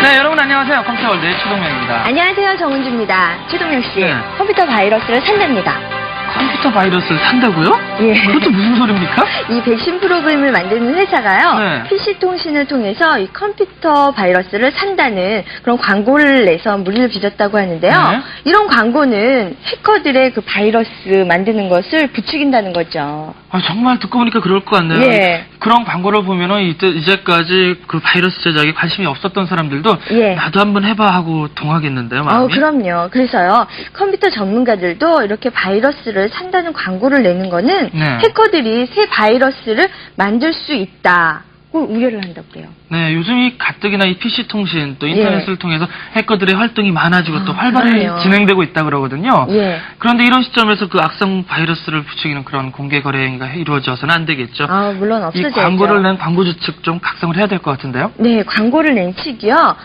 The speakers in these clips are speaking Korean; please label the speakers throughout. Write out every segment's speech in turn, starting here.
Speaker 1: 네, 여러분 안녕하세요. 컴퓨터월드의 최동명입니다.
Speaker 2: 안녕하세요, 정은주입니다. 최동명 씨,
Speaker 1: 네.
Speaker 2: 컴퓨터 바이러스를 산답니다.
Speaker 1: 컴퓨터 바이러스를 산다고요?
Speaker 2: 예.
Speaker 1: 그것도 무슨 소리입니까?
Speaker 2: 이 백신 프로그램을 만드는 회사가요,
Speaker 1: 네.
Speaker 2: PC통신을 통해서 이 컴퓨터 바이러스를 산다는 그런 광고를 내서 물의를 빚었다고 하는데요.
Speaker 1: 네.
Speaker 2: 이런 광고는 해커들의 그 바이러스 만드는 것을 부추긴다는 거죠.
Speaker 1: 아, 정말 듣고 보니까 그럴 것 같네요.
Speaker 2: 예.
Speaker 1: 그런 광고를 보면은 이제까지 그 바이러스 제작에 관심이 없었던 사람들도
Speaker 2: 예.
Speaker 1: 나도 한번 해봐 하고 동하겠는데요, 마음이?
Speaker 2: 그럼요. 그래서 컴퓨터 전문가들도 이렇게 바이러스를 산다는 광고를 내는 거는
Speaker 1: 네.
Speaker 2: 해커들이 새 바이러스를 만들 수 있다고 우려를 한다고 해요.
Speaker 1: 네, 요즘 이 가뜩이나 이 PC 통신 또 인터넷을 통해서 해커들의 활동이 많아지고 또 활발히
Speaker 2: 그러네요.
Speaker 1: 진행되고 있다 그러거든요.
Speaker 2: 예.
Speaker 1: 그런데 이런 시점에서 그 악성 바이러스를 부추기는 그런 공개 거래 행위가 이루어져서는 안 되겠죠.
Speaker 2: 물론
Speaker 1: 이
Speaker 2: 없어져야죠.
Speaker 1: 광고를 낸 광고주 측 좀 각성을 해야 될 것 같은데요.
Speaker 2: 네, 광고를 낸 측이요.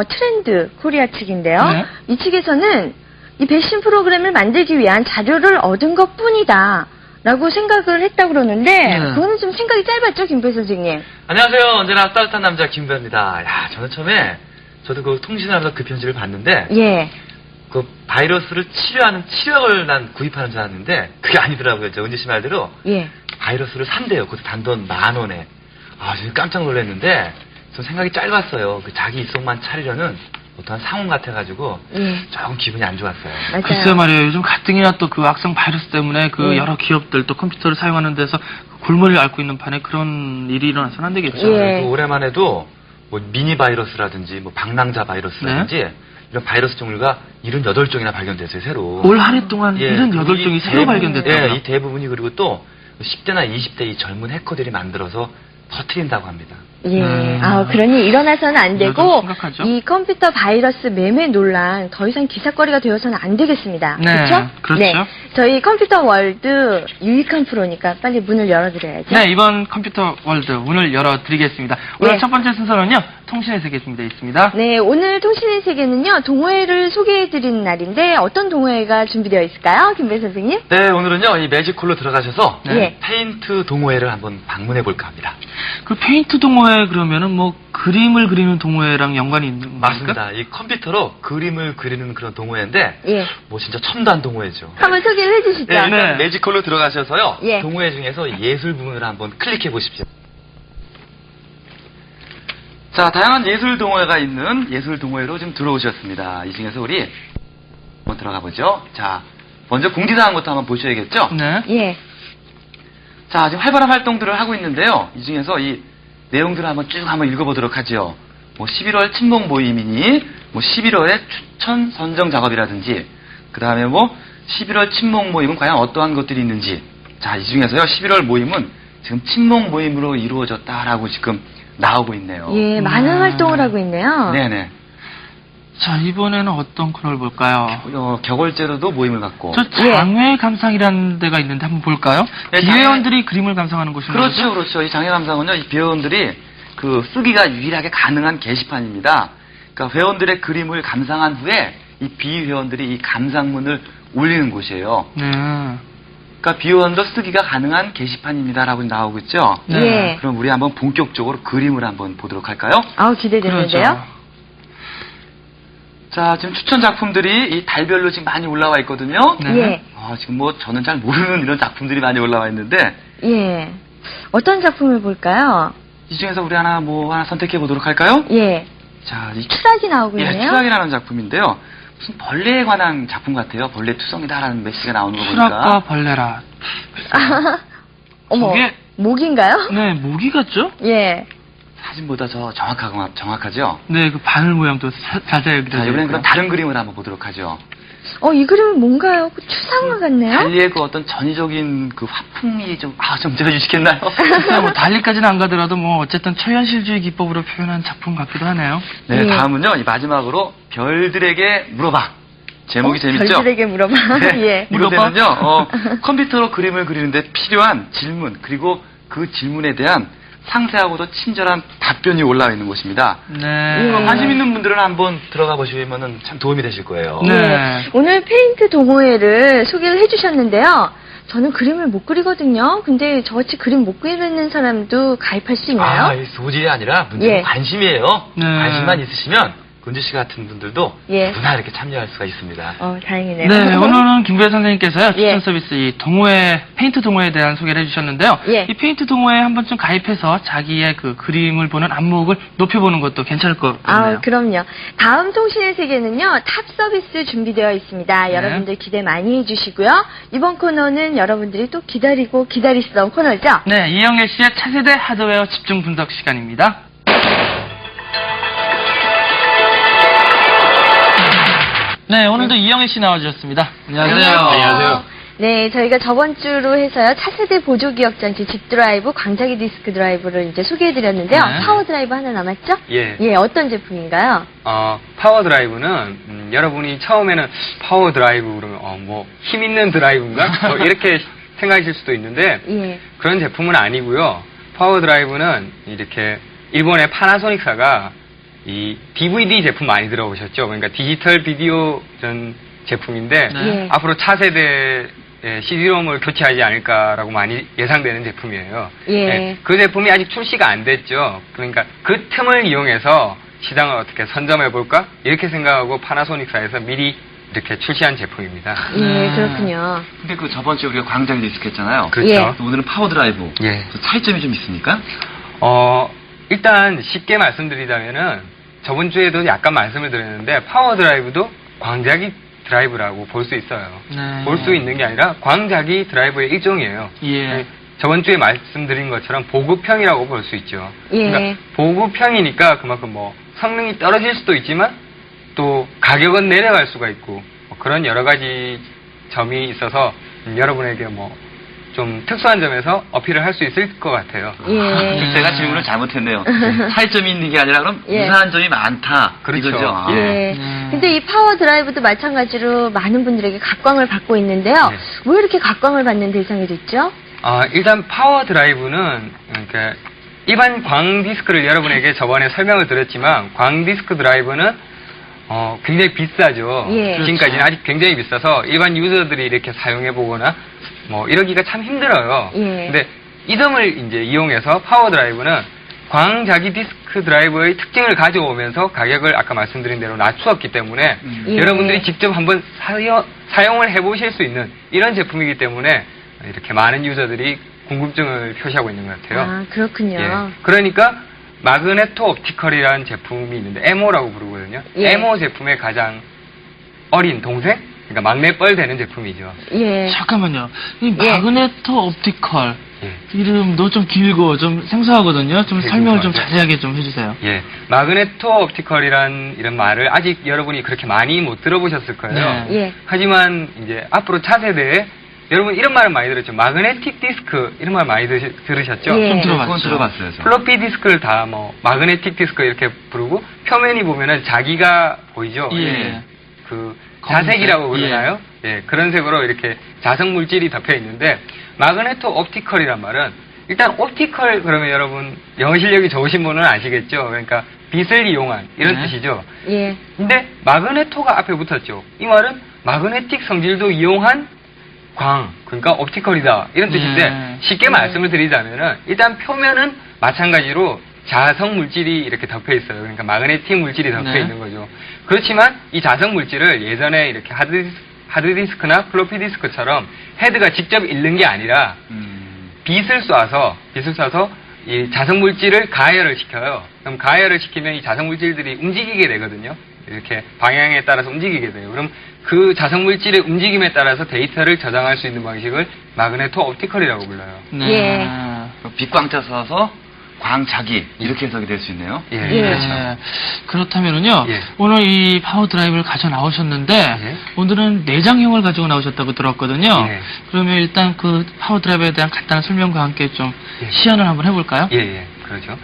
Speaker 2: 트렌드 코리아 측인데요.
Speaker 1: 네.
Speaker 2: 이 측에서는 이 백신 프로그램을 만들기 위한 자료를 얻은 것뿐이다 라고 생각을 했다고 그러는데
Speaker 1: 네.
Speaker 2: 그거는 좀 생각이 짧았죠, 김배 선생님?
Speaker 3: 안녕하세요. 언제나 따뜻한 남자 김배입니다. 야, 저는 처음에 저도 그 통신하면서 그 편지를 봤는데
Speaker 2: 예.
Speaker 3: 그 바이러스를 치료하는 치료약을 난 구입하는 줄 알았는데 그게 아니더라고요. 저 은지 씨 말대로
Speaker 2: 예.
Speaker 3: 바이러스를 산대요. 그것도 단돈 10,000원에. 저는 깜짝 놀랐는데 전 생각이 짧았어요. 그 자기 입속만 차리려는 어떠한 상황 같아가지고
Speaker 2: 예.
Speaker 3: 조금 기분이 안 좋았어요.
Speaker 2: 맞아요.
Speaker 1: 글쎄 말이에요. 요즘 가뜩이나 또 그 악성 바이러스 때문에 그
Speaker 2: 예.
Speaker 1: 여러 기업들 또 컴퓨터를 사용하는 데서 골머리를 앓고 있는 판에 그런 일이 일어나서는 안 되겠죠.
Speaker 2: 예.
Speaker 3: 그 올해만 해도 뭐 미니 바이러스라든지 뭐 방랑자 바이러스라든지
Speaker 1: 네.
Speaker 3: 이런 바이러스 종류가 78종이나 발견됐어요, 새로.
Speaker 1: 올 한 해 동안
Speaker 3: 예,
Speaker 1: 78종이 새로 발견됐다고요.
Speaker 3: 이 대부분이 그리고 또 10대나 20대 이 젊은 해커들이 만들어서 터트린다고 합니다.
Speaker 2: 예.
Speaker 1: 네.
Speaker 2: 그런 일 일어나서는 안
Speaker 1: 이거 좀
Speaker 2: 되고,
Speaker 1: 심각하죠?
Speaker 2: 이 컴퓨터 바이러스 매매 논란 더 이상 기사거리가 되어서는 안 되겠습니다.
Speaker 1: 네,
Speaker 2: 그렇죠?
Speaker 1: 그렇죠.
Speaker 2: 네. 저희 컴퓨터 월드 유익한 프로니까 빨리 문을 열어드려야죠.
Speaker 1: 네, 이번 컴퓨터 월드 문을 열어드리겠습니다. 오늘
Speaker 2: 네.
Speaker 1: 첫 번째 순서는요, 통신의 세계 준비되어 있습니다.
Speaker 2: 네, 오늘 통신의 세계는요, 동호회를 소개해드리는 날인데 어떤 동호회가 준비되어 있을까요? 김배 선생님?
Speaker 3: 네, 오늘은요, 이 매직홀로 들어가셔서
Speaker 1: 네.
Speaker 2: 예.
Speaker 3: 페인트 동호회를 한번 방문해 볼까 합니다.
Speaker 1: 그 페인트 동호회 그러면은 뭐 그림을 그리는 동호회랑 연관이 있는 겁니까?
Speaker 3: 맞습니다. 이 컴퓨터로 그림을 그리는 그런 동호회인데,
Speaker 2: 예.
Speaker 3: 뭐 진짜 첨단 동호회죠.
Speaker 2: 한번 소개를 해주시죠.
Speaker 3: 네, 일단
Speaker 1: 네.
Speaker 3: 매직홀로 들어가셔서요,
Speaker 2: 예.
Speaker 3: 동호회 중에서 예술 부문을 한번 클릭해 보십시오. 자, 다양한 예술 동호회가 있는 예술 동호회로 지금 들어오셨습니다. 이 중에서 우리 한번 들어가 보죠. 자, 먼저 공지사항부터 한번 보셔야겠죠?
Speaker 1: 네.
Speaker 2: 예.
Speaker 3: 자, 지금 활발한 활동들을 하고 있는데요. 이 중에서 이 내용들을 한번 읽어보도록 하죠. 뭐 11월 친목 모임이니, 뭐 11월의 추천 선정 작업이라든지, 그 다음에 뭐 11월 친목 모임은 과연 어떠한 것들이 있는지. 자, 이 중에서요, 11월 모임은 지금 친목 모임으로 이루어졌다라고 지금 나오고 있네요.
Speaker 2: 예, 많은 활동을 하고 있네요.
Speaker 3: 네네.
Speaker 1: 자, 이번에는 어떤 코너를 볼까요?
Speaker 3: 격월제로도 모임을 갖고.
Speaker 1: 저 장외 감상이라는 데가 있는데 한번 볼까요?
Speaker 3: 네,
Speaker 1: 비회원들이 그림을 감상하는 곳인가요?
Speaker 3: 그렇죠, 그렇죠. 이 장애 감상은요, 이 회원들이 그 쓰기가 유일하게 가능한 게시판입니다. 그러니까 회원들의 그림을 감상한 후에 이 비회원들이 이 감상문을 올리는 곳이에요.
Speaker 1: 네.
Speaker 3: 그러니까 비회원도 쓰기가 가능한 게시판입니다라고 나오고 있죠.
Speaker 1: 네.
Speaker 2: 예.
Speaker 3: 그럼 우리 한번 본격적으로 그림을 한번 보도록 할까요?
Speaker 2: 기대되는데요.
Speaker 1: 그렇죠.
Speaker 3: 자, 지금 추천 작품들이 이 달별로 지금 많이 올라와 있거든요.
Speaker 1: 네.
Speaker 2: 예.
Speaker 3: 지금 뭐 저는 잘 모르는 이런 작품들이 많이 올라와 있는데
Speaker 2: 예. 어떤 작품을 볼까요?
Speaker 3: 이 중에서 우리 하나 선택해 보도록 할까요?
Speaker 2: 예.
Speaker 3: 자, 이
Speaker 2: 추락이 나오고
Speaker 3: 예,
Speaker 2: 있네요.
Speaker 3: 추락이라는 작품인데요. 무슨 벌레에 관한 작품 같아요. 벌레 투성이다라는 메시지가 나오는 거
Speaker 1: 추락과
Speaker 3: 보니까.
Speaker 1: 벌레라.
Speaker 2: 어머,
Speaker 1: 저게-
Speaker 2: 목인가요?
Speaker 1: 네, 모기 같죠?
Speaker 2: 예.
Speaker 3: 사진보다 더 정확하죠?
Speaker 1: 네, 그 바늘 모양도 자세히
Speaker 3: 자,
Speaker 1: 그려져
Speaker 3: 이번엔
Speaker 1: 있고요.
Speaker 3: 그럼 다른 그림을 한번 보도록 하죠.
Speaker 2: 이 그림은 뭔가요? 그 추상화 같네요?
Speaker 3: 달리의 그 어떤 전위적인 그 화풍이 좀 제어주시겠나요?
Speaker 1: 글쎄요, 뭐 달리까지는 안 가더라도 뭐 어쨌든 초현실주의 기법으로 표현한 작품 같기도 하네요.
Speaker 3: 네,
Speaker 2: 예.
Speaker 3: 다음은요, 이 마지막으로 별들에게 물어봐. 제목이 재밌죠?
Speaker 2: 별들에게 물어봐.
Speaker 3: 네,
Speaker 2: 예.
Speaker 3: 이것에는요, 컴퓨터로 그림을 그리는데 필요한 질문, 그리고 그 질문에 대한 상세하고도 친절한 답변이 올라와 있는 곳입니다.
Speaker 1: 네.
Speaker 2: 예.
Speaker 3: 관심 있는 분들은 한번 들어가 보시면 참 도움이 되실 거예요.
Speaker 1: 네.
Speaker 2: 예. 오늘 페인트 동호회를 소개를 해주셨는데요. 저는 그림을 못 그리거든요. 근데 저같이 그림 못 그리는 사람도 가입할 수 있나요?
Speaker 4: 이 소질이 아니라 문제는
Speaker 2: 예.
Speaker 4: 관심이에요.
Speaker 1: 네.
Speaker 4: 관심만 있으시면 은주 씨 같은 분들도
Speaker 2: 예.
Speaker 4: 누구나 이렇게 참여할 수가 있습니다.
Speaker 2: 다행이네요.
Speaker 1: 네, 오늘은 김구혜 선생님께서요, 추천
Speaker 2: 예.
Speaker 1: 서비스 이 동호회, 페인트 동호회에 대한 소개를 해주셨는데요.
Speaker 2: 예.
Speaker 1: 이 페인트 동호회에 한 번쯤 가입해서 자기의 그 그림을 보는 안목을 높여보는 것도 괜찮을 것 같네요.
Speaker 2: 그럼요. 다음 통신의 세계는요, 탑 서비스 준비되어 있습니다.
Speaker 1: 네.
Speaker 2: 여러분들 기대 많이 해주시고요. 이번 코너는 여러분들이 또 기다리시던 코너죠?
Speaker 1: 네, 이영애 씨의 차세대 하드웨어 집중 분석 시간입니다. 네, 오늘도 이영애 씨 나와주셨습니다. 안녕하세요.
Speaker 4: 안녕하세요.
Speaker 2: 네, 저희가 저번 주로 해서요, 차세대 보조기억장치 집 드라이브, 광자기 디스크 드라이브를 이제 소개해드렸는데요.
Speaker 1: 네.
Speaker 2: 파워 드라이브 하나 남았죠?
Speaker 5: 예.
Speaker 2: 어떤 제품인가요?
Speaker 5: 파워 드라이브는 여러분이 처음에는 파워 드라이브 그러면 뭐 힘 있는 드라이브인가? 이렇게 생각하실 수도 있는데
Speaker 2: 예.
Speaker 5: 그런 제품은 아니고요. 파워 드라이브는 이렇게 일본의 파나소닉사가 이 DVD 제품 많이 들어보셨죠? 그러니까 디지털 비디오 전 제품인데
Speaker 1: 네.
Speaker 2: 예.
Speaker 5: 앞으로 차세대 CD롬을 교체하지 않을까라고 많이 예상되는 제품이에요.
Speaker 2: 예.
Speaker 5: 그 제품이 아직 출시가 안 됐죠. 그러니까 그 틈을 이용해서 시장을 어떻게 선점해 볼까? 이렇게 생각하고 파나소닉사에서 미리 이렇게 출시한 제품입니다.
Speaker 2: 예, 그렇군요.
Speaker 3: 근데 그 저번 주에 우리가 광장 디스크 했잖아요.
Speaker 5: 그렇죠.
Speaker 3: 오늘은 파워 드라이브.
Speaker 5: 예.
Speaker 3: 그 차이점이 좀 있습니까?
Speaker 5: 일단 쉽게 말씀드리자면은 저번 주에도 약간 말씀을 드렸는데 파워 드라이브도 광자기 드라이브라고 볼 수 있어요.
Speaker 1: 네.
Speaker 5: 볼 수 있는 게 아니라 광자기 드라이브의 일종이에요.
Speaker 1: 예.
Speaker 5: 저번 주에 말씀드린 것처럼 보급형이라고 볼 수 있죠.
Speaker 2: 예.
Speaker 5: 그러니까 보급형이니까 그만큼 뭐 성능이 떨어질 수도 있지만 또 가격은 내려갈 수가 있고 뭐 그런 여러 가지 점이 있어서 여러분에게 뭐 좀 특수한 점에서 어필을 할 수 있을 것 같아요.
Speaker 2: 예.
Speaker 3: 제가 질문을 잘못했네요. 차이점이 있는 게 아니라 그럼
Speaker 2: 예.
Speaker 3: 유사한 점이 많다.
Speaker 5: 그렇죠.
Speaker 3: 이거죠. 아.
Speaker 2: 예.
Speaker 1: 네.
Speaker 2: 근데 이 파워 드라이브도 마찬가지로 많은 분들에게 각광을 받고 있는데요.
Speaker 5: 네.
Speaker 2: 왜 이렇게 각광을 받는 대상이 됐죠?
Speaker 5: 일단 파워 드라이브는 그러니까 일반 광 디스크를 여러분에게 저번에 설명을 드렸지만 광 디스크 드라이브는 굉장히 비싸죠.
Speaker 2: 예.
Speaker 5: 지금까지는 아직 굉장히 비싸서 일반 유저들이 이렇게 사용해 보거나 뭐 이러기가 참 힘들어요.
Speaker 2: 예.
Speaker 5: 근데 이 점을 이제 이용해서 파워 드라이브는 광자기 디스크 드라이브의 특징을 가져오면서 가격을 아까 말씀드린 대로 낮추었기 때문에
Speaker 2: 예.
Speaker 5: 여러분들이 직접 한번 사용을 해보실 수 있는 이런 제품이기 때문에 이렇게 많은 유저들이 궁금증을 표시하고 있는 것 같아요.
Speaker 2: 그렇군요.
Speaker 5: 예. 그러니까 마그네토 옵티컬이라는 제품이 있는데 에모라고 부르거든요.
Speaker 2: 예.
Speaker 5: 에모 제품의 가장 어린 동생? 그러니까 막내뻘 되는 제품이죠.
Speaker 2: 예.
Speaker 1: 잠깐만요. 이
Speaker 2: 예.
Speaker 1: 마그네토 옵티컬.
Speaker 5: 예.
Speaker 1: 이름도 좀 길고 좀 생소하거든요. 좀
Speaker 5: 되게
Speaker 1: 설명을 좀
Speaker 5: 궁금하죠.
Speaker 1: 자세하게 좀 해주세요.
Speaker 5: 예. 마그네토 옵티컬이란 이런 말을 아직 여러분이 그렇게 많이 못 들어보셨을 거예요.
Speaker 1: 네.
Speaker 2: 예.
Speaker 5: 하지만 이제 앞으로 차세대에 여러분 이런 말은 많이 들었죠. 마그네틱 디스크 이런 말 많이 들으셨죠?
Speaker 2: 예.
Speaker 1: 좀
Speaker 3: 그건
Speaker 1: 들어봤죠.
Speaker 3: 들어봤어요. 저.
Speaker 5: 플로피 디스크를 다 뭐 마그네틱 디스크 이렇게 부르고 표면이 보면은 자기가 보이죠?
Speaker 1: 예.
Speaker 5: 그
Speaker 1: 검은색?
Speaker 5: 자색이라고 그러나요? 예, 그런 색으로 이렇게 자석 물질이 덮여 있는데 마그네토 옵티컬이란 말은 일단 옵티컬 그러면 여러분 영어 실력이 좋으신 분은 아시겠죠? 그러니까 빛을 이용한 이런
Speaker 1: 네.
Speaker 5: 뜻이죠.
Speaker 2: 예.
Speaker 5: 근데 마그네토가 앞에 붙었죠. 이 말은 마그네틱 성질도 이용한 광, 그러니까 옵티컬이다 이런 뜻인데
Speaker 1: 네.
Speaker 5: 쉽게 말씀을 드리자면은 일단 표면은 마찬가지로 자석 물질이 이렇게 덮여 있어요. 그러니까 마그네틱 물질이 덮여
Speaker 1: 네.
Speaker 5: 있는 거죠. 그렇지만 이 자석 물질을 예전에 이렇게 하드디스크나 플로피 디스크처럼 헤드가 직접 읽는 게 아니라 빛을 쏴서 이 자석 물질을 가열을 시켜요. 그럼 가열을 시키면 이 자석 물질들이 움직이게 되거든요. 이렇게 방향에 따라서 움직이게 돼요. 그럼 그 자석 물질의 움직임에 따라서 데이터를 저장할 수 있는 방식을 마그네토 옵티컬이라고 불러요.
Speaker 1: 네.
Speaker 2: 예.
Speaker 3: 빛광자 써서 광자기 이렇게 해석이 될 수 있네요.
Speaker 5: 예,
Speaker 2: 예.
Speaker 5: 그렇죠.
Speaker 1: 그렇다면은요,
Speaker 5: 예.
Speaker 1: 오늘 이 파워 드라이브를 가져 나오셨는데,
Speaker 5: 예.
Speaker 1: 오늘은 내장형을 가지고 나오셨다고 들었거든요.
Speaker 5: 예.
Speaker 1: 그러면 일단 그 파워 드라이브에 대한 간단한 설명과 함께 좀
Speaker 5: 예.
Speaker 1: 시연을 한번 해볼까요?
Speaker 5: 예, 그렇죠.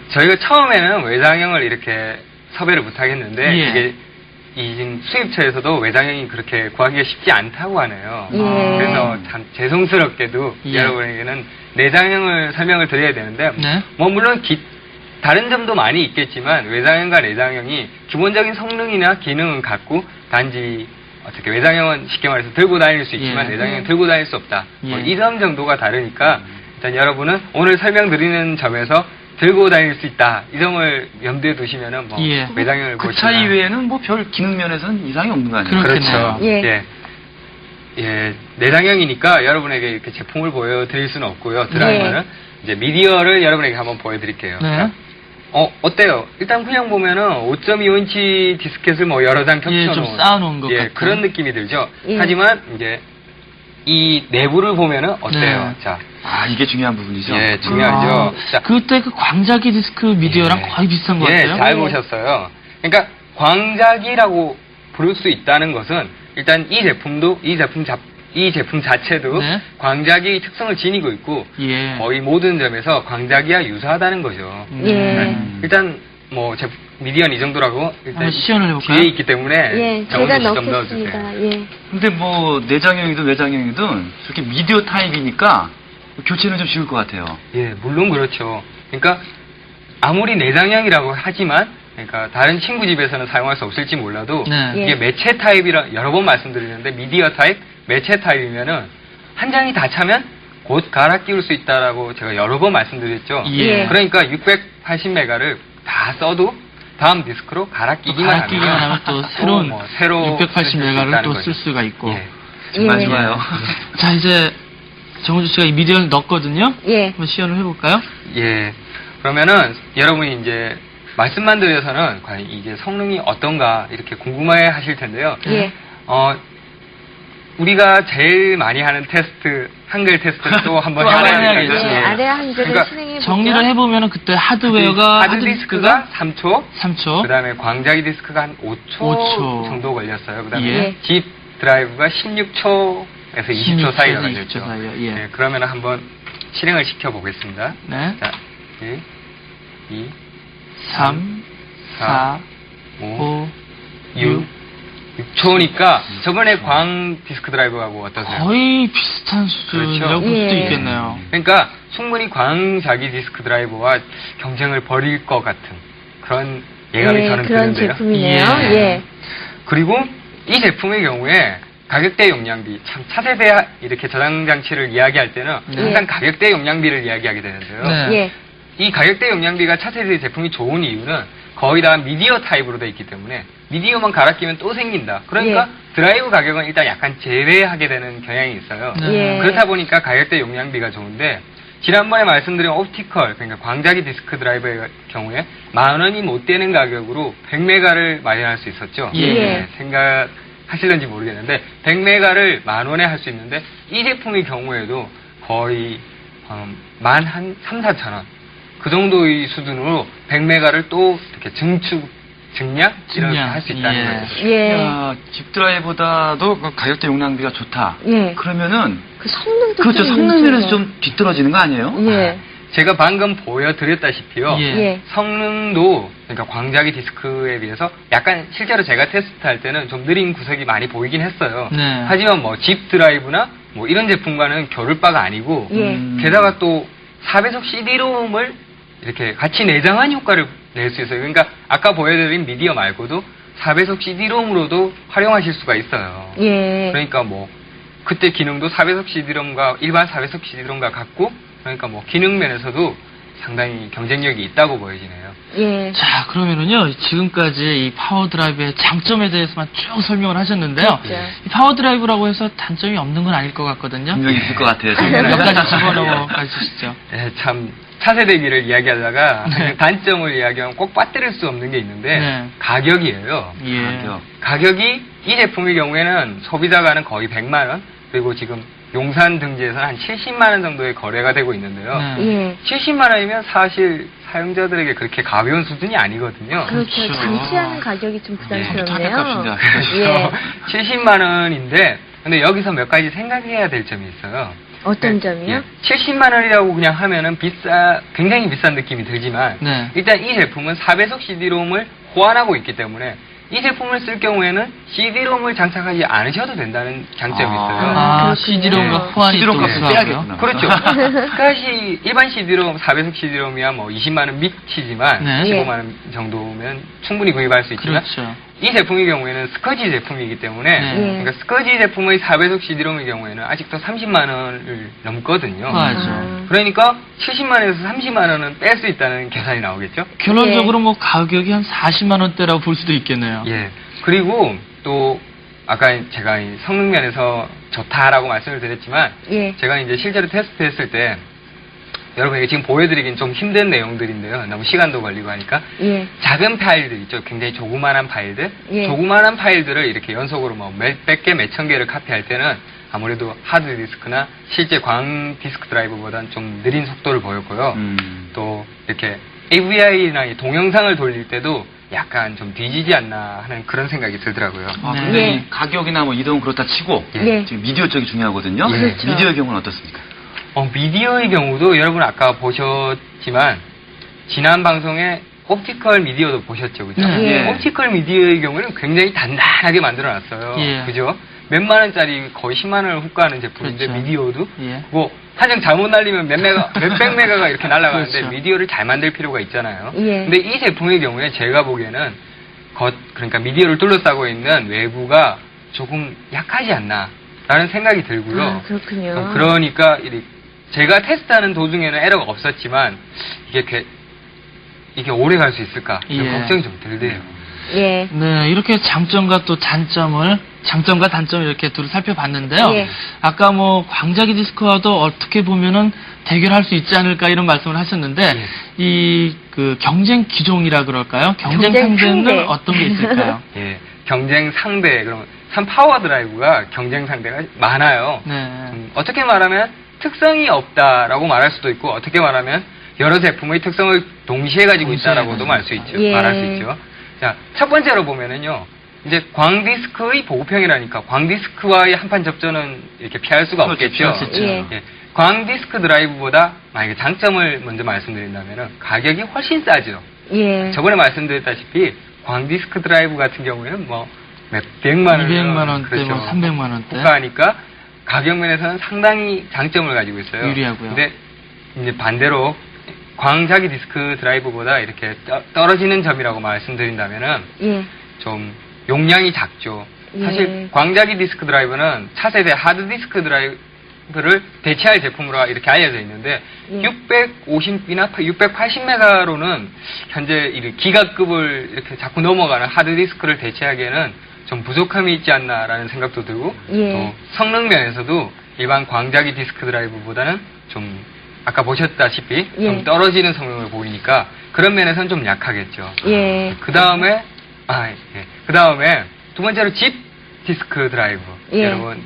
Speaker 5: 저희가 처음에는 외장형을 이렇게 섭외를 못하겠는데,
Speaker 1: 예.
Speaker 5: 이게 지금 수입처에서도 외장형이 그렇게 구하기가 쉽지 않다고 하네요.
Speaker 2: 예.
Speaker 5: 그래서 참 죄송스럽게도
Speaker 1: 예.
Speaker 5: 여러분에게는 내장형을 설명을 드려야 되는데,
Speaker 1: 네.
Speaker 5: 뭐 물론 다른 점도 많이 있겠지만 외장형과 내장형이 기본적인 성능이나 기능은 같고 단지 어떻게 외장형은 쉽게 말해서 들고 다닐 수 있지만
Speaker 1: 예.
Speaker 5: 내장형은 들고 다닐 수 없다. 뭐
Speaker 1: 예.
Speaker 5: 이 점 정도가 다르니까 일단 여러분은 오늘 설명드리는 점에서 들고 다닐 수 있다. 이 점을 염두에 두시면은 뭐
Speaker 1: 예.
Speaker 5: 외장형을
Speaker 3: 그
Speaker 5: 보시거나
Speaker 3: 차이 외에는 뭐 별 기능 면에서는 이상이 없는 거 아니에요?
Speaker 1: 그렇겠네요.
Speaker 5: 그렇죠.
Speaker 2: 예.
Speaker 5: 예. 예, 내장형이니까 여러분에게 이렇게 제품을 보여드릴 수는 없고요. 드라이버는 이제 미디어를 여러분에게 한번 보여드릴게요.
Speaker 1: 네.
Speaker 5: 자, 어때요? 일단 그냥 보면은 5.25인치 디스켓을 뭐 여러 장
Speaker 1: 예,
Speaker 5: 겹쳐놓은
Speaker 1: 좀 쌓아놓은 것 같은.
Speaker 5: 그런 느낌이 들죠.
Speaker 2: 예.
Speaker 5: 하지만 이제 이 내부를 보면은 어때요?
Speaker 1: 네.
Speaker 5: 자,
Speaker 3: 아, 이게 중요한 부분이죠.
Speaker 5: 예, 중요하죠.
Speaker 1: 아,
Speaker 5: 자,
Speaker 1: 그때 그 광자기 디스크 미디어랑
Speaker 5: 예.
Speaker 1: 거의 비슷한 것
Speaker 5: 예,
Speaker 1: 같아요.
Speaker 5: 잘
Speaker 2: 예.
Speaker 5: 보셨어요. 그러니까 광자기라고 부를 수 있다는 것은 일단 이 제품 자체도
Speaker 1: 네.
Speaker 5: 광자기 특성을 지니고 있고
Speaker 1: 예.
Speaker 5: 거의 모든 점에서 광자기와 유사하다는 거죠.
Speaker 2: 예.
Speaker 5: 일단 뭐 미디어는 이 정도라고 일단
Speaker 1: 한번 시연을 해볼까요?
Speaker 5: 뒤에 있기 때문에
Speaker 2: 예,
Speaker 5: 정원
Speaker 2: 제가
Speaker 5: 씨 좀 넣어주세요.
Speaker 2: 넣겠습니다. 예.
Speaker 3: 근데 뭐 내장형이든 외장형이든 저렇게 미디어 타입이니까 교체는 좀 쉬울 것 같아요.
Speaker 5: 예, 물론 그렇죠. 그러니까 아무리 내장형이라고 하지만 그러니까 다른 친구 집에서는 사용할 수 없을지 몰라도
Speaker 1: 네.
Speaker 2: 예.
Speaker 5: 이게 매체 타입이라 여러 번 말씀드리는데 미디어 타입, 매체 타입이면은 한 장이 다 차면 곧 갈아 끼울 수 있다라고 제가 여러 번 말씀드렸죠.
Speaker 1: 예.
Speaker 5: 그러니까 680메가를 다 써도 다음 디스크로 갈아 끼기만
Speaker 1: 갈아 끼기만 하면 또 새로운
Speaker 5: 새로
Speaker 1: 680메가를 또 쓸 수가 있고.
Speaker 5: 예.
Speaker 3: 정말
Speaker 2: 예.
Speaker 3: 좋아요.
Speaker 1: 자, 이제 정우주 씨가 이 미디어를 넣었거든요.
Speaker 2: 예.
Speaker 1: 한번 시연을 해볼까요?
Speaker 5: 예. 그러면은 여러분이 이제 말씀만 드려서는 과연 이게 성능이 어떤가 이렇게 궁금해 하실 텐데요.
Speaker 2: 예.
Speaker 5: 우리가 제일 많이 하는 테스트, 한글 테스트를 또 한번
Speaker 1: 또 한번
Speaker 5: 해야
Speaker 1: 해야겠죠.
Speaker 5: 되겠죠.
Speaker 2: 예.
Speaker 1: 예.
Speaker 2: 아래 한줄을
Speaker 5: 그러니까
Speaker 2: 실행해
Speaker 1: 정리를 해보면은 그때 하드웨어가
Speaker 5: 하드디스크가 3초,
Speaker 1: 3초.
Speaker 5: 그 다음에 광자기 디스크가 한 5초,
Speaker 1: 5초.
Speaker 5: 정도 걸렸어요. 그 다음에
Speaker 1: 예.
Speaker 5: 집 드라이브가 16초에서 20초 사이가
Speaker 1: 16초에서
Speaker 5: 걸렸죠.
Speaker 1: 20초 사이요. 예.
Speaker 5: 그러면 한번 실행을 시켜보겠습니다.
Speaker 1: 네.
Speaker 5: 자, 1, 2,
Speaker 1: 3, 4,
Speaker 5: 5,
Speaker 1: 5,
Speaker 5: 6. 6초니까 저번에 광 디스크 드라이브하고 어떠세요?
Speaker 1: 거의 비슷한 수준이라고
Speaker 5: 그렇죠.
Speaker 1: 볼 수도
Speaker 2: 예.
Speaker 1: 있겠네요.
Speaker 5: 그러니까 충분히 광자기 디스크 드라이브와 경쟁을 벌일 것 같은 그런 예감이
Speaker 2: 예,
Speaker 5: 저는
Speaker 2: 그런
Speaker 5: 드는데요.
Speaker 2: 제품이네요.
Speaker 1: 예.
Speaker 2: 예.
Speaker 5: 그리고 이 제품의 경우에 가격대 용량비, 참 차세대 이렇게 저장 장치를 이야기할 때는 항상 가격대 용량비를 이야기하게 되는데요.
Speaker 1: 네.
Speaker 2: 예.
Speaker 5: 이 가격대 용량비가 차세대 제품이 좋은 이유는 거의 다 미디어 타입으로 되어 있기 때문에 미디어만 갈아 끼면 또 생긴다. 그러니까 드라이브 가격은 일단 약간 제외하게 되는 경향이 있어요.
Speaker 1: 네.
Speaker 2: 예.
Speaker 5: 그렇다 보니까 가격대 용량비가 좋은데 지난번에 말씀드린 옵티컬, 그러니까 광자기 디스크 드라이브의 경우에 10,000원이 못 되는 가격으로 100메가를 마련할 수 있었죠.
Speaker 1: 예.
Speaker 5: 생각하실는지 모르겠는데 100메가를 10,000원에 할 수 있는데 이 제품의 경우에도 거의 만 한 3,4,000원 그 정도의 수준으로 100메가를 또 이렇게 증약 이렇게
Speaker 1: 증량.
Speaker 5: 할 수 있다는
Speaker 1: 예.
Speaker 5: 거죠.
Speaker 2: 예.
Speaker 3: 야, 집 드라이브보다도 그 가격대 용량비가 좋다.
Speaker 2: 예.
Speaker 3: 그러면은
Speaker 2: 그 성능도
Speaker 3: 그렇죠.
Speaker 2: 좀
Speaker 3: 성능 면에서
Speaker 2: 문제가.
Speaker 3: 좀 뒤떨어지는 거 아니에요?
Speaker 2: 예.
Speaker 5: 제가 방금 보여드렸다시피요.
Speaker 1: 예.
Speaker 2: 예.
Speaker 5: 성능도 그러니까 광자기 디스크에 비해서 약간 실제로 제가 테스트할 때는 좀 느린 구석이 많이 보이긴 했어요.
Speaker 1: 네.
Speaker 5: 하지만 뭐 집 드라이브나 뭐 이런 제품과는 겨룰 바가 아니고
Speaker 2: 예.
Speaker 5: 게다가 또 4배속 CD-ROM을 이렇게 같이 내장한 효과를 낼 수 있어요. 그러니까 아까 보여드린 미디어 말고도 4배속 CD-ROM으로도 활용하실 수가 있어요.
Speaker 2: 예.
Speaker 5: 그러니까 뭐 그때 기능도 4배속 CD-ROM과 일반 4배속 CD-ROM과 같고 그러니까 뭐 기능 면에서도 상당히 경쟁력이 있다고 보여지네요.
Speaker 2: 예.
Speaker 1: 자, 그러면은요, 지금까지 이 파워드라이브의 장점에 대해서만 쭉 설명을 하셨는데요.
Speaker 2: 그렇죠.
Speaker 1: 이 파워드라이브라고 해서 단점이 없는 건 아닐 것 같거든요.
Speaker 3: 분명히 있을 것 같아요.
Speaker 1: 몇 가지 집어넣어 주시죠.
Speaker 5: 예, 참 차세대기를 이야기하다가
Speaker 1: 네.
Speaker 5: 단점을 이야기하면 꼭 빠뜨릴 수 없는 게 있는데
Speaker 1: 네.
Speaker 5: 가격이에요.
Speaker 1: 예.
Speaker 5: 가격이 이 제품의 경우에는 소비자가는 거의 100만 원 그리고 지금 용산 등지에서는 한 70만 원 정도의 거래가 되고 있는데요.
Speaker 1: 네.
Speaker 2: 예.
Speaker 5: 70만 원이면 사실 사용자들에게 그렇게 가벼운 수준이 아니거든요.
Speaker 2: 그렇죠.
Speaker 1: 그렇죠.
Speaker 2: 장치하는 가격이 좀 부담스럽네요.
Speaker 3: 타격값입니다.
Speaker 2: 예.
Speaker 5: 70만 원인데 근데 여기서 몇 가지 생각해야 될 점이 있어요.
Speaker 2: 어떤 점이요?
Speaker 5: 70만 원이라고 그냥 하면은 굉장히 비싼 느낌이 들지만
Speaker 1: 네.
Speaker 5: 일단 이 제품은 4배속 CD-ROM을 호환하고 있기 때문에 이 제품을 쓸 경우에는 CD-ROM을 장착하지 않으셔도 된다는 장점이 있어요.
Speaker 1: 아,
Speaker 2: 그렇군요.
Speaker 1: CD롬과 호환이
Speaker 3: CD-ROM
Speaker 1: 또
Speaker 3: 값을
Speaker 1: 있어요.
Speaker 3: 빼야겠구나.
Speaker 5: 그렇죠. 그러니까 일반 CD-ROM, 4배속 CD-ROM이야 뭐 20만 원 밑이지만
Speaker 1: 네.
Speaker 5: 15만 원 정도면 충분히 구입할 수 있지만
Speaker 1: 그렇죠.
Speaker 5: 이 제품의 경우에는 스커지 제품이기 때문에
Speaker 1: 네.
Speaker 5: 그러니까 스커지 제품의 4배속 CD롬의 경우에는 아직도 30만 원을 넘거든요.
Speaker 1: 맞아.
Speaker 5: 그러니까 70만 원에서 30만 원은 뺄 수 있다는 계산이 나오겠죠.
Speaker 1: 결론적으로 뭐 가격이 한 40만 원대라고 볼 수도 있겠네요.
Speaker 5: 예. 그리고 또 아까 제가 이 성능 면에서 좋다라고 말씀을 드렸지만
Speaker 2: 예.
Speaker 5: 제가 이제 실제로 테스트했을 때 여러분에게 지금 보여드리긴 좀 힘든 내용들인데요. 너무 시간도 걸리고 하니까
Speaker 2: 예.
Speaker 5: 작은 파일들 있죠. 굉장히 조그만한 파일들.
Speaker 2: 예.
Speaker 5: 조그만한 파일들을 이렇게 연속으로 뭐 몇백 개, 몇천 개를 카피할 때는 아무래도 하드 디스크나 실제 광 디스크 드라이브보다는 좀 느린 속도를 보였고요. 또 이렇게 AVI나 동영상을 돌릴 때도 약간 좀 뒤지지 않나 하는 그런 생각이 들더라고요.
Speaker 3: 아,
Speaker 1: 네.
Speaker 3: 근데
Speaker 2: 예.
Speaker 3: 이 가격이나 뭐 이동은 그렇다 치고
Speaker 2: 예.
Speaker 3: 지금 미디어 쪽이 중요하거든요.
Speaker 5: 예.
Speaker 2: 그렇죠.
Speaker 3: 미디어의 경우는 어떻습니까?
Speaker 5: 미디어의 경우도 여러분 아까 보셨지만 지난 방송에 옵티컬 미디어도 보셨죠, 그죠?
Speaker 1: 네.
Speaker 2: 예.
Speaker 5: 옵티컬 미디어의 경우는 굉장히 단단하게 만들어놨어요.
Speaker 1: 예.
Speaker 5: 그죠? 몇만 원짜리 거의 10만 원을 훅가하는 제품인데
Speaker 1: 그렇죠.
Speaker 5: 미디어도
Speaker 1: 예.
Speaker 5: 뭐 한정 잘못 날리면 몇백 메가가 이렇게 날아가는데
Speaker 1: 그렇죠.
Speaker 5: 미디어를 잘 만들 필요가 있잖아요.
Speaker 2: 예.
Speaker 5: 근데 이 제품의 경우에 제가 보기에는 그러니까 미디어를 둘러싸고 있는 외부가 조금 약하지 않나라는 생각이 들고요.
Speaker 2: 아, 그렇군요.
Speaker 5: 그러니까 제가 테스트하는 도중에는 에러가 없었지만 이게 오래 갈 수 있을까 이런
Speaker 1: 예.
Speaker 5: 걱정이 좀 들대요.
Speaker 2: 예.
Speaker 1: 네, 이렇게 장점과 또 장점과 단점을 이렇게 둘을 살펴봤는데요.
Speaker 2: 예.
Speaker 1: 아까 뭐 광자기 디스크와도 어떻게 보면은 대결할 수 있지 않을까 이런 말씀을 하셨는데 이 그 경쟁 기종이라 그럴까요? 경쟁
Speaker 2: 경쟁
Speaker 1: 상대는
Speaker 2: 상대.
Speaker 1: 어떤 게 있을까요?
Speaker 5: 예, 경쟁 상대 그럼 참 파워 드라이브가 경쟁 상대가 많아요.
Speaker 1: 네.
Speaker 5: 어떻게 말하면 특성이 없다라고 말할 수도 있고 어떻게 말하면 여러 제품의 특성을 동시에 가지고
Speaker 1: 동시에
Speaker 5: 있다라고도
Speaker 1: 가지고
Speaker 5: 말할 수 있죠.
Speaker 2: 예.
Speaker 5: 말할 수 있죠. 자, 첫 번째로 보면은요. 이제 광 디스크의 보급형이라니까 광 디스크와의 한판 접전은 이렇게 피할 수가
Speaker 3: 그렇죠,
Speaker 5: 없겠죠.
Speaker 3: 피할 수 있죠.
Speaker 2: 예.
Speaker 5: 예. 광 디스크 드라이브보다 만약에 장점을 먼저 말씀드린다면은 가격이 훨씬 싸죠.
Speaker 2: 예.
Speaker 5: 저번에 말씀드렸다시피 광 디스크 드라이브 같은 경우에는 뭐 몇백만 원,
Speaker 1: 200만 원대,
Speaker 5: 그렇죠.
Speaker 1: 뭐 300만 원대.
Speaker 5: 호가하니까 가격 면에서는 상당히 장점을 가지고 있어요.
Speaker 1: 유리하고요.
Speaker 5: 근데 이제 반대로 광자기 디스크 드라이브보다 이렇게 떨어지는 점이라고 말씀드린다면은
Speaker 2: 예.
Speaker 5: 좀 용량이 작죠.
Speaker 2: 예.
Speaker 5: 사실 광자기 디스크 드라이브는 차세대 하드 디스크 드라이브를 대체할 제품으로 이렇게 알려져 있는데
Speaker 2: 예.
Speaker 5: 650이나 680메가로는 현재 이 기가급을 이렇게 자꾸 넘어가는 하드 디스크를 대체하기에는 좀 부족함이 있지 않나라는 생각도 들고
Speaker 2: 예.
Speaker 5: 또 성능 면에서도 일반 광자기 디스크 드라이브보다는 좀 아까 보셨다시피
Speaker 2: 예.
Speaker 5: 좀 떨어지는 성능을 보이니까 그런 면에서는 좀 약하겠죠.
Speaker 2: 예.
Speaker 5: 그 다음에 그 다음에 두 번째로 집 디스크 드라이브.
Speaker 2: 예.
Speaker 5: 여러분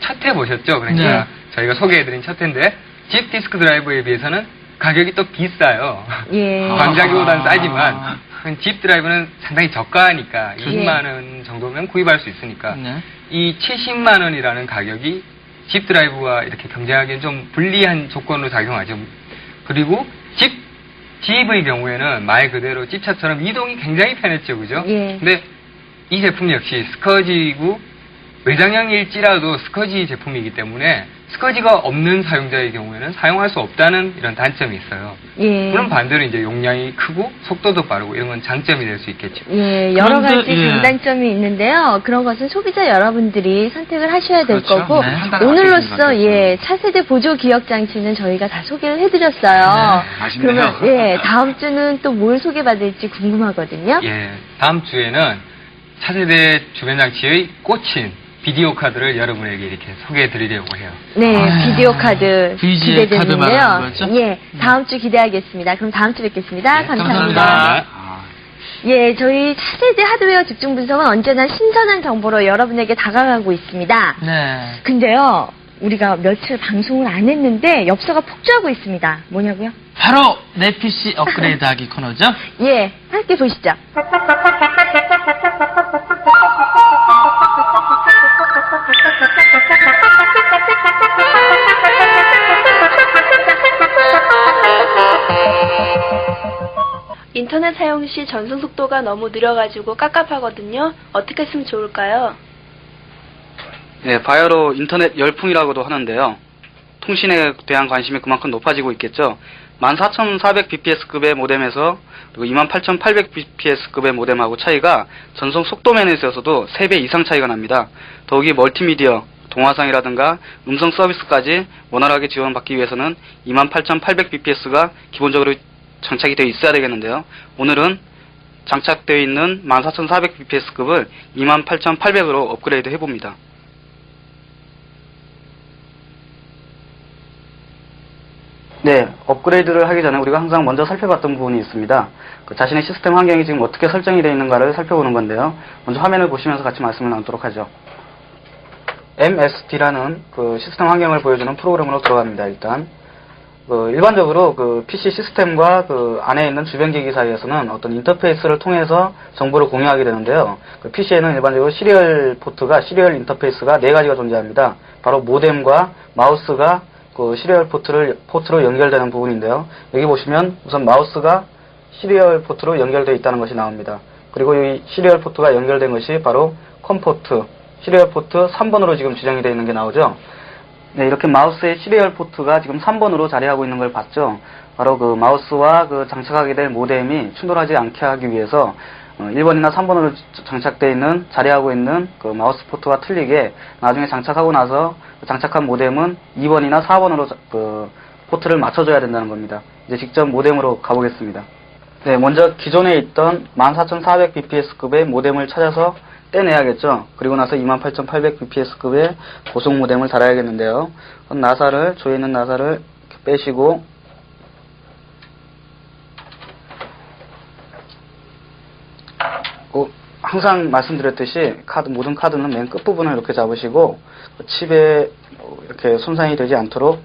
Speaker 5: 첫 회 보셨죠? 그러니까
Speaker 1: 네.
Speaker 5: 저희가 소개해드린 첫 회인데 집 디스크 드라이브에 비해서는 가격이 또 비싸요.
Speaker 2: 예.
Speaker 5: 광자기보다는 싸지만 집 드라이브는 상당히 저가하니까
Speaker 1: 그렇죠.
Speaker 5: 20만 원 정도면 구입할 수 있으니까
Speaker 1: 네.
Speaker 5: 이 70만 원이라는 가격이 집 드라이브와 이렇게 경쟁하기엔 좀 불리한 조건으로 작용하죠. 그리고 집의 경우에는 말 그대로 집차처럼 이동이 굉장히 편했죠, 그죠?
Speaker 2: 예.
Speaker 5: 근데 이 제품 역시 스커지고 외장형일지라도 스커지 제품이기 때문에 스커지가 없는 사용자의 경우에는 사용할 수 없다는 이런 단점이 있어요.
Speaker 2: 예.
Speaker 5: 물론 반대로 이제 용량이 크고 속도도 빠르고 이런 건 장점이 될 수 있겠죠.
Speaker 2: 예, 여러
Speaker 1: 그런데,
Speaker 2: 가지
Speaker 1: 예.
Speaker 2: 장단점이 있는데요. 그런 것은 소비자 여러분들이 선택을 하셔야 될
Speaker 3: 그렇죠.
Speaker 2: 거고,
Speaker 3: 네, 판단을
Speaker 2: 오늘로써
Speaker 3: 하셔야 되는
Speaker 2: 예, 차세대 보조 기억 장치는 저희가 다 소개를 해드렸어요.
Speaker 3: 네, 아쉽네요.
Speaker 2: 그러면 예, 다음 주는 또 뭘 소개받을지 궁금하거든요.
Speaker 5: 예, 다음 주에는 차세대 주변 장치의 꽂힌 비디오 카드를 여러분에게 이렇게 소개해 드리려고 해요.
Speaker 2: 네,
Speaker 1: 아,
Speaker 2: 비디오 카드
Speaker 1: VGA 카드 말하는
Speaker 2: 기대되는데요.
Speaker 1: 거죠?
Speaker 2: 예, 다음 주 기대하겠습니다. 그럼 다음 주 뵙겠습니다.
Speaker 5: 네,
Speaker 2: 감사합니다.
Speaker 1: 감사합니다.
Speaker 3: 아,
Speaker 2: 예, 저희 차세대 하드웨어 집중 분석은 언제나 신선한 정보로 여러분에게 다가가고 있습니다.
Speaker 1: 네.
Speaker 2: 근데요, 우리가 며칠 방송을 안 했는데 엽서가 폭주하고 있습니다. 뭐냐고요?
Speaker 1: 바로 내 PC 업그레이드 하기 코너죠?
Speaker 2: 예, 함께 보시죠.
Speaker 6: 인터넷 사용 시 전송 속도가 너무 느려가지고 깝깝하거든요. 어떻게 쓰면 좋을까요?
Speaker 7: 네, 바야로 인터넷 열풍이라고도 하는데요. 통신에 대한 관심이 그만큼 높아지고 있겠죠. 14,400bps급의 모뎀에서 그리고 28,800bps급의 모뎀하고 차이가 전송 속도 면에 있어서도 3배 이상 차이가 납니다. 더욱이 멀티미디어, 동화상이라든가 음성 서비스까지 원활하게 지원받기 위해서는 28,800bps가 기본적으로 장착이 되어 있어야 되겠는데요. 오늘은 장착되어 있는 14,400bps급을 28,800으로 업그레이드 해봅니다. 네, 업그레이드를 하기 전에 우리가 항상 먼저 살펴봤던 부분이 있습니다. 자신의 시스템 환경이 지금 어떻게 설정이 되어 있는가를 살펴보는 건데요. 먼저 화면을 보시면서 같이 말씀을 나누도록 하죠. MSD라는 그 시스템 환경을 보여주는 프로그램으로 들어갑니다. 일단 일반적으로 그 PC 시스템과 그 안에 있는 주변 기기 사이에서는 어떤 인터페이스를 통해서 정보를 공유하게 되는데요. 그 PC에는 일반적으로 시리얼 인터페이스가 4가지가 존재합니다. 바로 모뎀과 마우스가 그 시리얼 포트로 연결되는 부분인데요. 여기 보시면 우선 마우스가 시리얼 포트로 연결되어 있다는 것이 나옵니다. 그리고 이 시리얼 포트가 연결된 것이 바로 컴포트, 시리얼 포트 3번으로 지금 지정이 되어 있는 게 나오죠. 네, 이렇게 마우스의 시리얼 포트가 지금 3번으로 자리하고 있는 걸 봤죠. 바로 그 마우스와 그 장착하게 될 모뎀이 충돌하지 않게 하기 위해서 1번이나 3번으로 장착되어 있는, 자리하고 있는 그 마우스 포트와 틀리게 나중에 장착하고 나서 장착한 모뎀은 2번이나 4번으로 그 포트를 맞춰줘야 된다는 겁니다. 이제 직접 모뎀으로 가보겠습니다. 네, 먼저 기존에 있던 14,400bps급의 모뎀을 찾아서 떼내야겠죠. 그리고 나서 28,800bps급의 고속 모뎀을 달아야겠는데요. 나사를, 조에 있는 나사를 이렇게 빼시고 항상 말씀드렸듯이 모든 카드는 맨 끝부분을 이렇게 잡으시고 칩에 이렇게 손상이 되지 않도록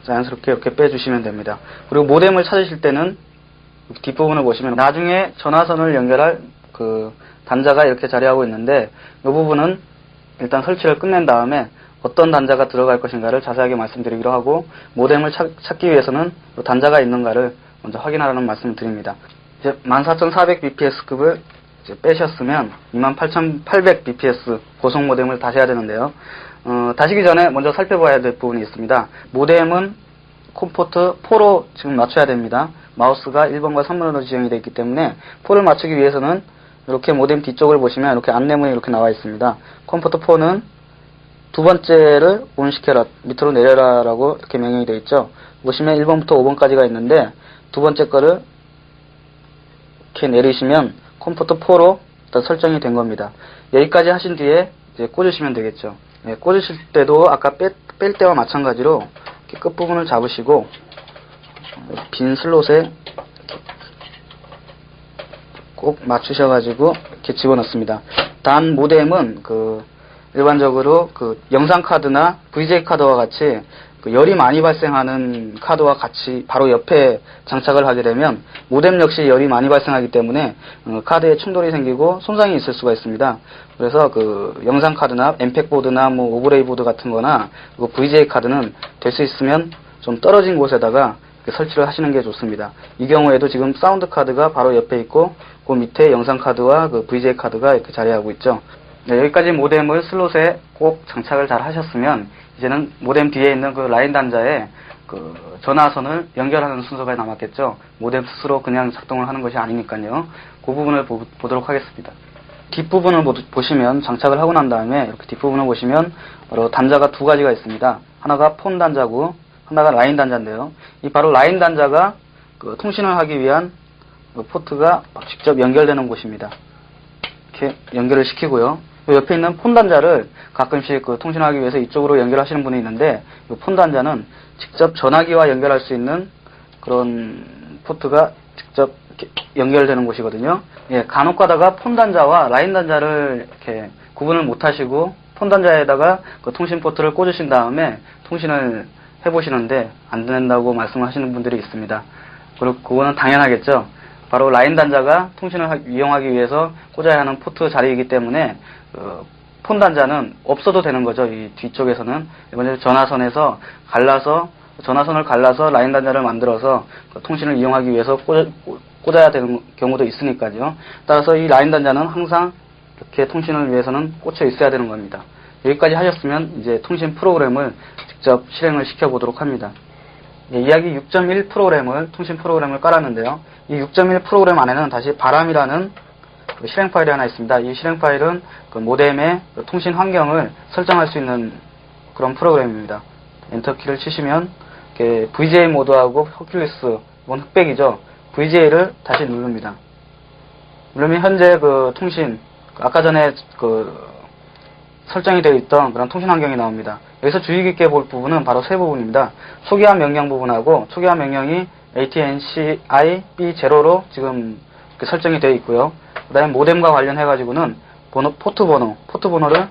Speaker 7: 자연스럽게 이렇게 빼주시면 됩니다. 그리고 모뎀을 찾으실 때는 뒷부분을 보시면 나중에 전화선을 연결할 그 단자가 이렇게 자리하고 있는데 이 부분은 일단 설치를 끝낸 다음에 어떤 단자가 들어갈 것인가를 자세하게 말씀드리기로 하고 모뎀을 찾기 위해서는 단자가 있는가를 먼저 확인하라는 말씀을 드립니다. 이제 14,400bps급을 빼셨으면 28,800bps 고속 모뎀을 다셔야 되는데요. 다시기 전에 먼저 살펴봐야 될 부분이 있습니다. 모뎀은 콤포트 4로 지금 맞춰야 됩니다. 마우스가 1번과 3번으로 지정이 되어 있기 때문에 4를 맞추기 위해서는 이렇게 모뎀 뒤쪽을 보시면 이렇게 안내문이 이렇게 나와 있습니다. 컴포트 4는 두 번째를 온시켜라, 밑으로 내려라 라고 이렇게 명령이 되어 있죠. 보시면 1번부터 5번까지가 있는데 두 번째 거를 이렇게 내리시면 컴포트 4로 일단 설정이 된 겁니다. 여기까지 하신 뒤에 이제 꽂으시면 되겠죠. 네, 꽂으실 때도 아까 뺄 때와 마찬가지로 이렇게 끝부분을 잡으시고 빈 슬롯에 꼭 맞추셔가지고 이렇게 집어넣습니다. 단 모뎀은 그 일반적으로 그 영상 카드나 VJ 카드와 같이 그 열이 많이 발생하는 카드와 같이 바로 옆에 장착을 하게 되면 모뎀 역시 열이 많이 발생하기 때문에 카드에 충돌이 생기고 손상이 있을 수가 있습니다. 그래서 그 영상 카드나 엠팩 보드나 뭐 오브레이 보드 같은 거나 그리고 VJ 카드는 될 수 있으면 좀 떨어진 곳에다가 설치를 하시는 게 좋습니다. 이 경우에도 지금 사운드 카드가 바로 옆에 있고 그 밑에 영상 카드와 그 VJ 카드가 이렇게 자리하고 있죠. 네, 여기까지 모뎀을 슬롯에 꼭 장착을 잘 하셨으면 이제는 모뎀 뒤에 있는 그 라인 단자에 그 전화선을 연결하는 순서가 남았겠죠. 모뎀 스스로 그냥 작동을 하는 것이 아니니까요. 그 부분을 보도록 하겠습니다. 뒷부분을 보시면 장착을 하고 난 다음에 이렇게 뒷부분을 보시면 바로 단자가 두 가지가 있습니다. 하나가 폰 단자고 하나가 라인 단자인데요. 이 바로 라인 단자가 그 통신을 하기 위한 그 포트가 직접 연결되는 곳입니다. 이렇게 연결을 시키고요. 옆에 있는 폰 단자를 가끔씩 그 통신하기 위해서 이쪽으로 연결하시는 분이 있는데 이 폰 단자는 직접 전화기와 연결할 수 있는 그런 포트가 직접 이렇게 연결되는 곳이거든요. 예, 간혹 가다가 폰 단자와 라인 단자를 이렇게 구분을 못 하시고 폰 단자에다가 그 통신 포트를 꽂으신 다음에 통신을 해보시는데 안 된다고 말씀하시는 분들이 있습니다. 그리고 그거는 당연하겠죠. 바로 라인 단자가 통신을 이용하기 위해서 꽂아야 하는 포트 자리이기 때문에 폰 단자는 없어도 되는 거죠. 이 뒤쪽에서는 일반적으로 전화선을 갈라서 라인 단자를 만들어서 통신을 이용하기 위해서 꽂아야 되는 경우도 있으니까요. 따라서 이 라인 단자는 항상 이렇게 통신을 위해서는 꽂혀 있어야 되는 겁니다. 여기까지 하셨으면 이제 통신 프로그램을 직접 실행을 시켜보도록 합니다. 예, 이야기 6.1 프로그램을, 통신 프로그램을 깔았는데요. 이 6.1 프로그램 안에는 다시 바람이라는 그 실행 파일이 하나 있습니다. 이 실행 파일은 그 모뎀의 그 통신 환경을 설정할 수 있는 그런 프로그램입니다. 엔터키를 치시면 이렇게 VGA 모드하고 허큘리스, 이건 흑백이죠. VGA를 다시 누릅니다. 누르면 현재 그 통신, 아까 전에 그 설정이 되어 있던 그런 통신 환경이 나옵니다. 여기서 주의 깊게 볼 부분은 바로 세 부분입니다. 초기화 명령 부분하고 초기화 명령이 AT&CI B0로 지금 설정이 되어 있고요. 그 다음에 모뎀과 관련해가지고는 포트 번호를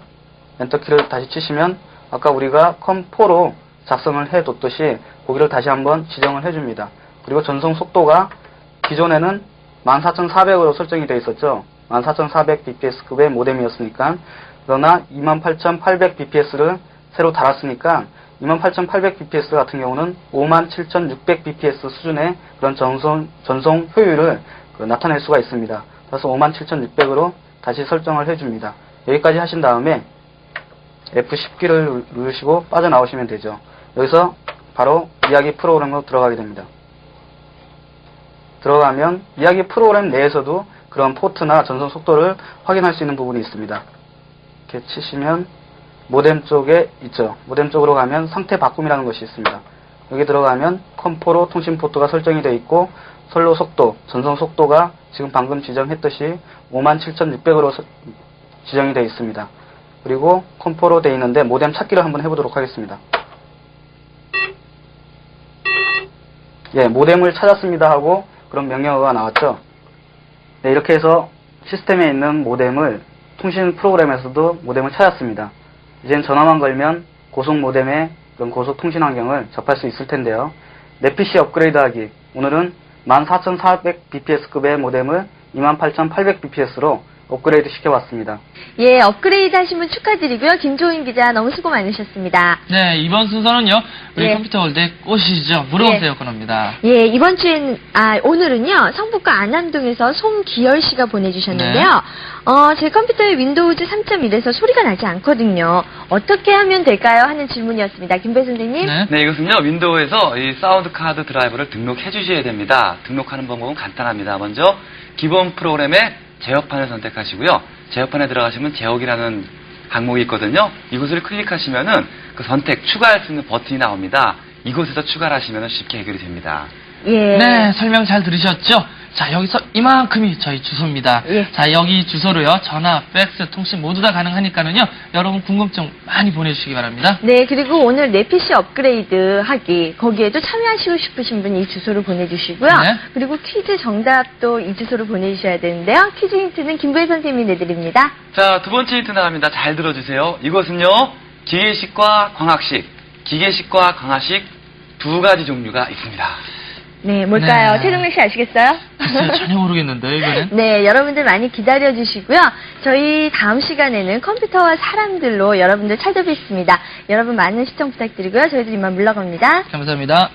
Speaker 7: 엔터키를 다시 치시면 아까 우리가 컴4로 작성을 해뒀듯이 거기를 다시 한번 지정을 해줍니다. 그리고 전송 속도가 기존에는 14400으로 설정이 되어 있었죠. 14400bps급의 모뎀이었으니까. 그러나 28800bps를 새로 달았으니까 28800bps 같은 경우는 57600bps 수준의 그런 전송 효율을 나타낼 수가 있습니다. 그래서 57600으로 다시 설정을 해줍니다. 여기까지 하신 다음에 F10키를 누르시고 빠져나오시면 되죠. 여기서 바로 이야기 프로그램으로 들어가게 됩니다. 들어가면 이야기 프로그램 내에서도 그런 포트나 전송 속도를 확인할 수 있는 부분이 있습니다. 이렇게 치시면 모뎀 쪽에 있죠. 모뎀 쪽으로 가면 상태 바꿈이라는 것이 있습니다. 여기 들어가면 컴4로 통신 포트가 설정이 되어 있고 선로 속도, 전송 속도가 지금 방금 지정했듯이 57600으로 지정이 되어 있습니다. 그리고 컴4로 되어 있는데 모뎀 찾기를 한번 해보도록 하겠습니다. 예, 모뎀을 찾았습니다 하고 그런 명령어가 나왔죠. 네, 이렇게 해서 시스템에 있는 모뎀을 통신 프로그램에서도 모뎀을 찾았습니다. 이젠 전화만 걸면 고속 모뎀의 그런 고속 통신 환경을 접할 수 있을 텐데요. 내 PC 업그레이드하기. 오늘은 14400bps급의 모뎀을 28800bps로 업그레이드 시켜봤습니다.
Speaker 2: 예, 업그레이드 하신 분 축하드리고요. 김조인 기자 너무 수고 많으셨습니다.
Speaker 1: 네, 이번 순서는요, 우리
Speaker 2: 예.
Speaker 1: 컴퓨터 월드의 꽃이죠. 물어보세요 코너입니다.
Speaker 2: 예, 이번 주엔, 오늘은요, 성북구 안암동에서 송기열 씨가 보내주셨는데요.
Speaker 1: 네.
Speaker 2: 제 컴퓨터에 윈도우즈 3.1에서 소리가 나지 않거든요. 어떻게 하면 될까요? 하는 질문이었습니다. 김배 선생님.
Speaker 1: 네.
Speaker 3: 네, 이것은요, 윈도우에서 이 사운드 카드 드라이버를 등록해 주셔야 됩니다. 등록하는 방법은 간단합니다. 먼저, 기본 프로그램의 제어판을 선택하시고요. 제어판에 들어가시면 제어기라는 항목이 있거든요. 이곳을 클릭하시면은 그 선택, 추가할 수 있는 버튼이 나옵니다. 이곳에서 추가를 하시면 쉽게 해결이 됩니다.
Speaker 2: 예.
Speaker 1: 네, 설명 잘 들으셨죠? 자, 여기서 이만큼이 저희 주소입니다.
Speaker 2: 예.
Speaker 1: 자, 여기 주소로요, 전화, 팩스, 통신 모두 다 가능하니까는요, 여러분 궁금증 많이 보내주시기 바랍니다.
Speaker 2: 네, 그리고 오늘 내 PC 업그레이드 하기, 거기에도 참여하시고 싶으신 분이 이 주소로 보내주시고요.
Speaker 1: 네.
Speaker 2: 그리고 퀴즈 정답도 이 주소로 보내주셔야 되는데요. 퀴즈 힌트는 김배 선생님이 내드립니다.
Speaker 3: 자, 두 번째 힌트 나갑니다. 잘 들어주세요. 이것은요, 기계식과 광학식 두 가지 종류가 있습니다.
Speaker 2: 네, 뭘까요?
Speaker 1: 네.
Speaker 2: 최동래 씨 아시겠어요?
Speaker 1: 글쎄요, 전혀 모르겠는데요, 이거는.
Speaker 2: 네, 여러분들 많이 기다려주시고요. 저희 다음 시간에는 컴퓨터와 사람들로 여러분들 찾아뵙습니다. 여러분 많은 시청 부탁드리고요. 저희들 이만 물러갑니다.
Speaker 1: 감사합니다.